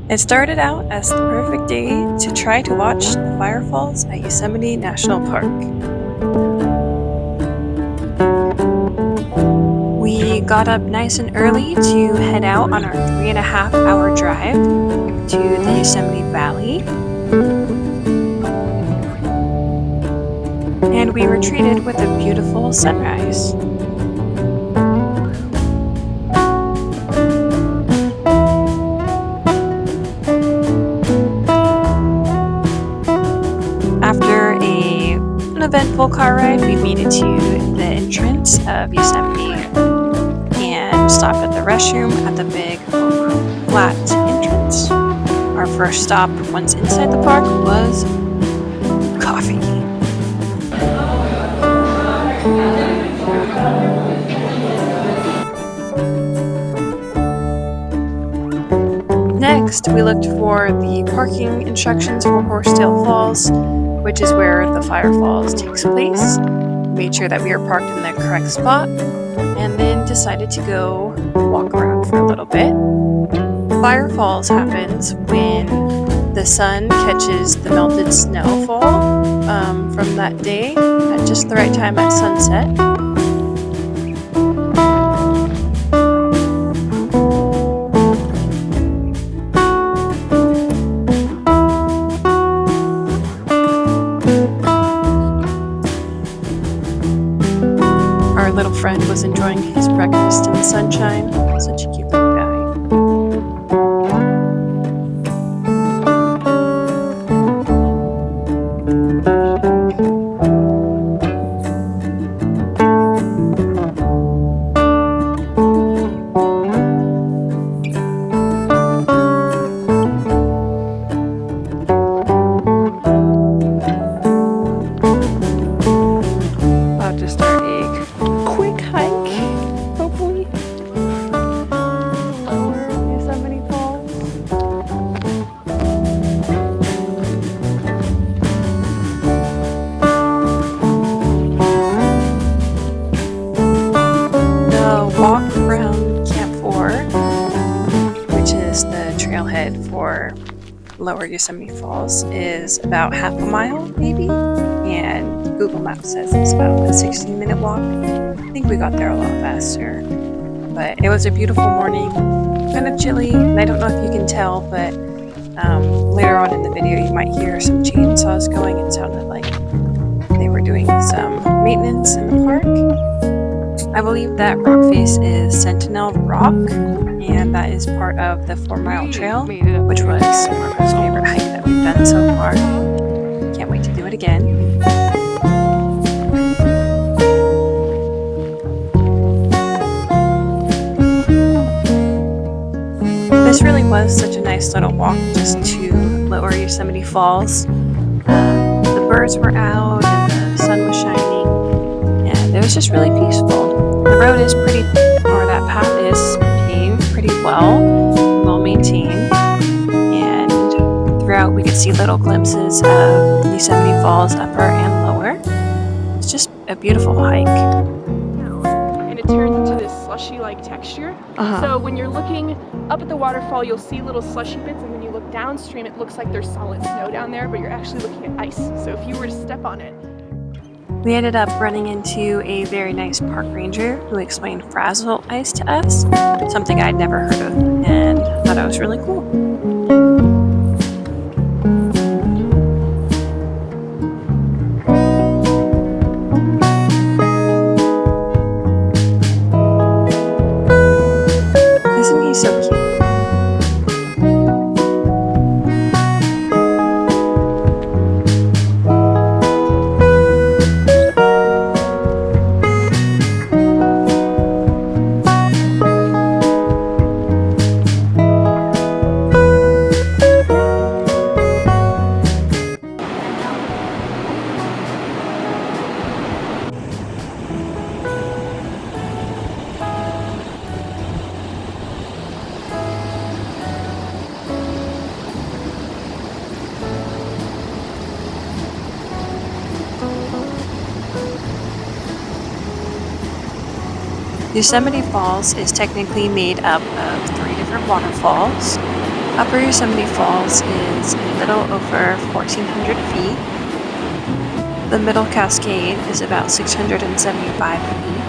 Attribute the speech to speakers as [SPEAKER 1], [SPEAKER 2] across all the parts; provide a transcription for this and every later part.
[SPEAKER 1] It started out as the perfect day to try to watch the Firefalls at Yosemite National Park. We got up nice and early to head out on our 3.5 hour drive to the Yosemite Valley. And we were treated with a beautiful sunrise. After an eventful car ride, we made it to the entrance of Yosemite and stopped at the restroom at the big flat entrance. Our first stop once inside the park was coffee. Next, we looked for the parking instructions for Horsetail Falls, which is where the Firefalls takes place. Made sure that we were parked in the correct spot, and then decided to go walk around for a little bit. Firefalls happens when the sun catches the melted snowfall from that day at just the right time at sunset. Our little friend was enjoying his breakfast in the sunshine. Such a cute little guy. About to start a quick hike, hopefully, over Yosemite Falls. The walk around Camp 4, which is the trailhead for Lower Yosemite Falls, is about half a mile, maybe, and Google Maps says it's about a 16-minute walk. I think we got there a lot faster, but it was a beautiful morning, kind of chilly, and I don't know if you can tell, but later on in the video you might hear some chainsaws going. It sounded like they were doing some maintenance in the park. I believe that rock face is Sentinel Rock, and that is part of the 4-mile trail, which was Marco's favorite hike that we've done so far. Can't wait to do it again. This really was such a nice little walk just to Lower Yosemite Falls. The birds were out and the sun was shining, and it was just really peaceful. The road is that path is paved pretty well maintained, and throughout we could see little glimpses of Yosemite Falls upper and lower. It's just a beautiful hike.
[SPEAKER 2] And it turns into this slushy-like texture. So when you're looking up at the waterfall, you'll see little slushy bits, and when you look downstream, it looks like there's solid snow down there, but you're actually looking at ice. So if you were to step on it.
[SPEAKER 1] We ended up running into a very nice park ranger who explained frazzle ice to us, something I'd never heard of, and thought it was really cool. Isn't he so cute? Yosemite Falls is technically made up of 3 different waterfalls. Upper Yosemite Falls is a little over 1,400 feet. The middle cascade is about 675 feet.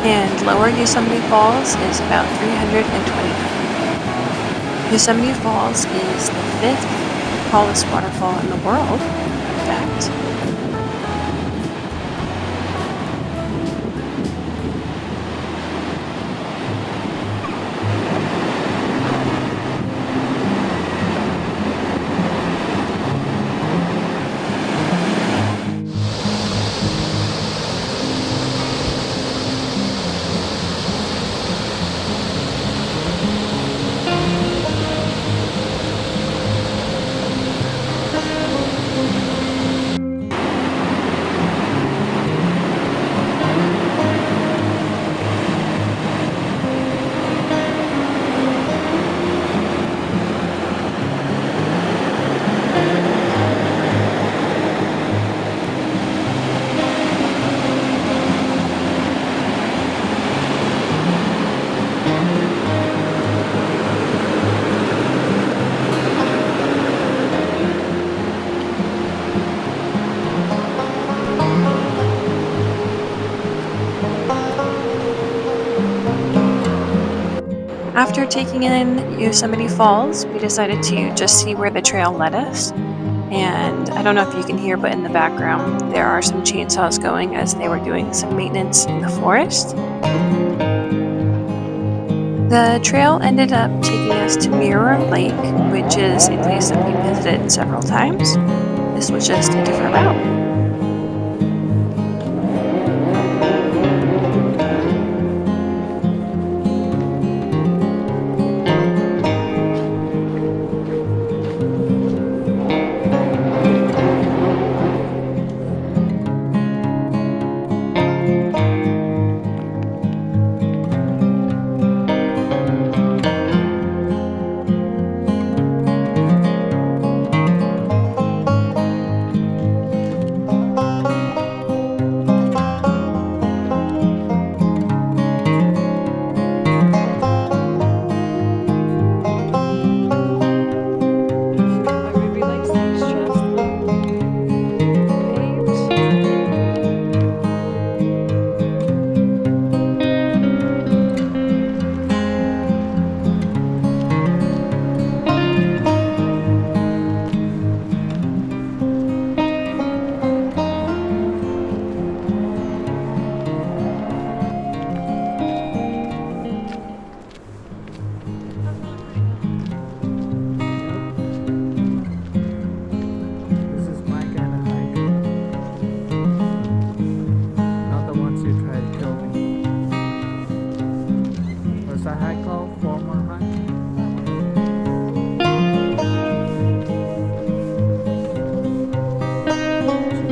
[SPEAKER 1] And Lower Yosemite Falls is about 320 feet. Yosemite Falls is the 5th tallest waterfall in the world, in fact. After taking in Yosemite Falls, we decided to just see where the trail led us. And I don't know if you can hear, but in the background, there are some chainsaws going as they were doing some maintenance in the forest. The trail ended up taking us to Mirror Lake, which is a place that we visited several times. This was just a different route.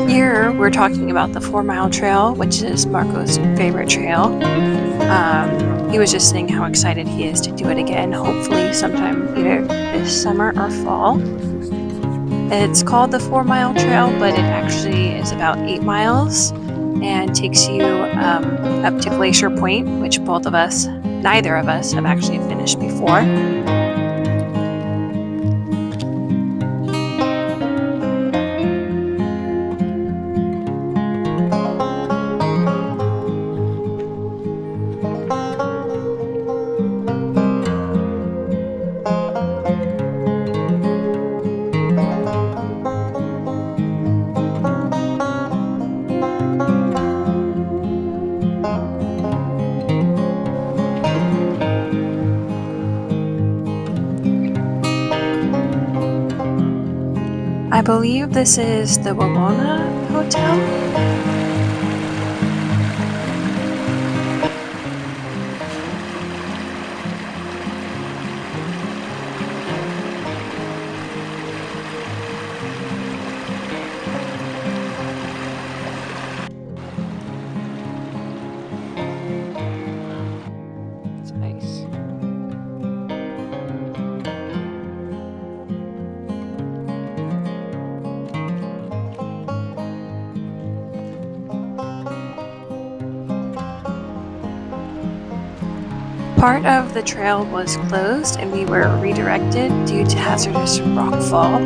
[SPEAKER 1] Here we're talking about the 4-mile trail, which is Marco's favorite trail. He was just saying how excited he is to do it again, hopefully sometime either this summer or fall. It's called the 4-mile trail, but it actually is about 8 miles and takes you up to Glacier Point, which neither of us have actually finished before. I believe this is the Wawona Hotel. It's nice. Part of the trail was closed and we were redirected due to hazardous rockfall.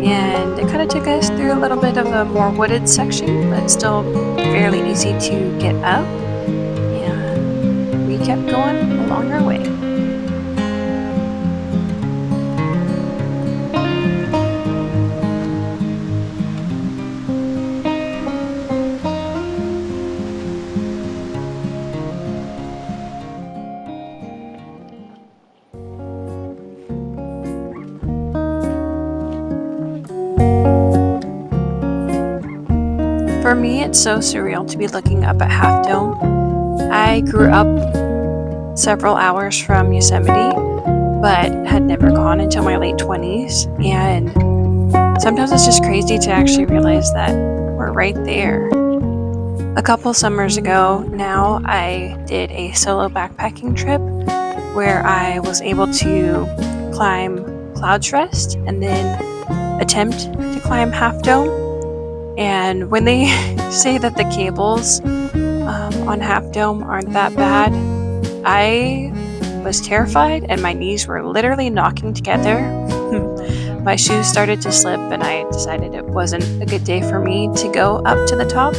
[SPEAKER 1] And it kind of took us through a little bit of a more wooded section, but still fairly easy to get up. And we kept going along our way. For me, it's so surreal to be looking up at Half Dome. I grew up several hours from Yosemite, but had never gone until my late 20s. And sometimes it's just crazy to actually realize that we're right there. A couple summers ago now, I did a solo backpacking trip where I was able to climb Cloud's Rest and then attempt to climb Half Dome. And when they say that the cables on Half Dome aren't that bad, I was terrified and my knees were literally knocking together. My shoes started to slip and I decided it wasn't a good day for me to go up to the top.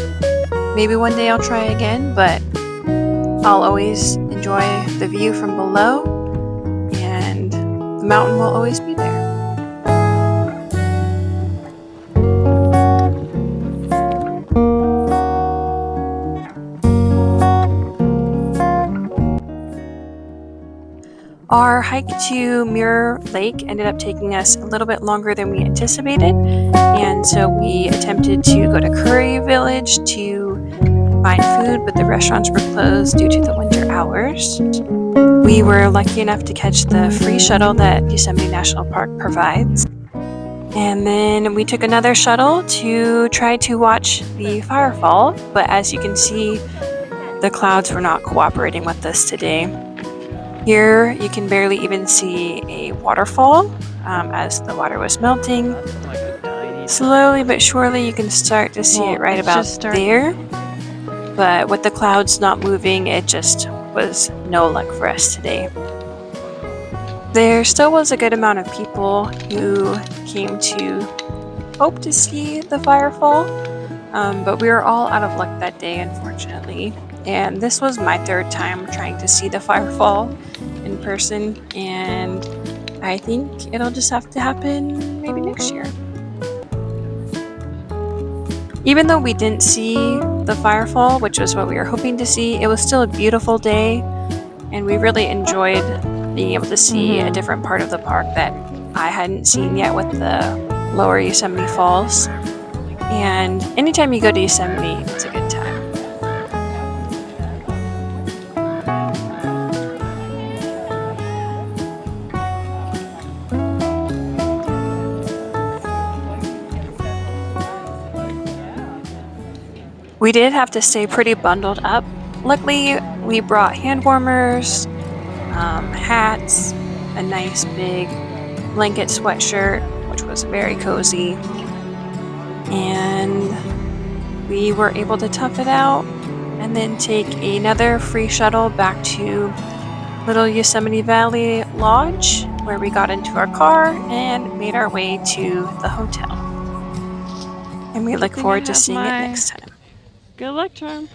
[SPEAKER 1] Maybe one day I'll try again, but I'll always enjoy the view from below and the mountain will always be there. Our hike to Mirror Lake ended up taking us a little bit longer than we anticipated, and so we attempted to go to Curry Village to find food, but the restaurants were closed due to the winter hours. We were lucky enough to catch the free shuttle that Yosemite National Park provides, and then we took another shuttle to try to watch the Firefall, but as you can see, the clouds were not cooperating with us today. Here you can barely even see a waterfall as the water was melting. Slowly but surely you can start to see it right about there. But with the clouds not moving, it just was no luck for us today. There still was a good amount of people who came to hope to see the Firefall, but we were all out of luck that day, unfortunately. And this was my third time trying to see the Firefall in person, and I think it'll just have to happen maybe next year. Even though we didn't see the Firefall, which was what we were hoping to see, it was still a beautiful day, and we really enjoyed being able to see a different part of the park that I hadn't seen yet with the lower Yosemite Falls. And anytime you go to Yosemite, it's a good time. We did have to stay pretty bundled up. Luckily, we brought hand warmers, hats, a nice big blanket sweatshirt, which was very cozy. And we were able to tough it out and then take another free shuttle back to Little Yosemite Valley Lodge, where we got into our car and made our way to the hotel. And we look forward to seeing it next time.
[SPEAKER 2] Good luck charm.